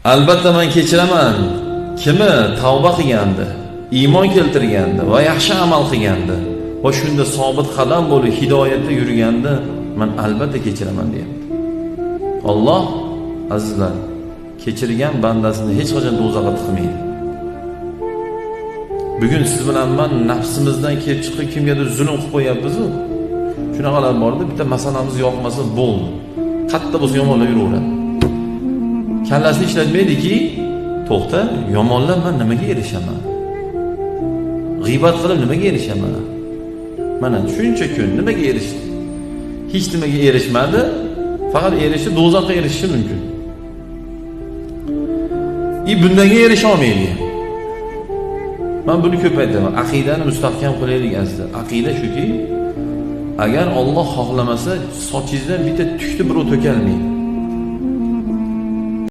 Albatta men kechiraman. Kimi tavba qilgandi, iymon keltirgandi va yaxshi amal qilgandi va shunda sobit qadam bo'lib hidoyatda yurganda men albatta kechiraman deyapti. Alloh azizlar kechirgan bandasini hech qachon do'zaxga tiqmaydi. Bugun siz bilan men nafsimizdan kelib chiqib kimgadir zulm qilib qo'yapmiz-ku. Shunaqalar borda bitta masalamiz yoqmasa bo'ldi. Qatta bo'lsa yomonlab yuraveradi. Kallasini ishlatmaydiki, to'xta, yomonlar men nimaga erishaman? G'iybat qilib nimaga erishaman? Mana shuncha kun nimaga erishdi? Hech nimaga erishmadi, faqat erishib do'zaxga erishishi mumkin. Bundaga erisha olmaydi. Men buni ko'p aytaman. Aqidani mustahkam qilaylik azizlar. Aqida shuki, agar Alloh xohlamasa, sochingizdan bitta tushni birov to'kalmaydi.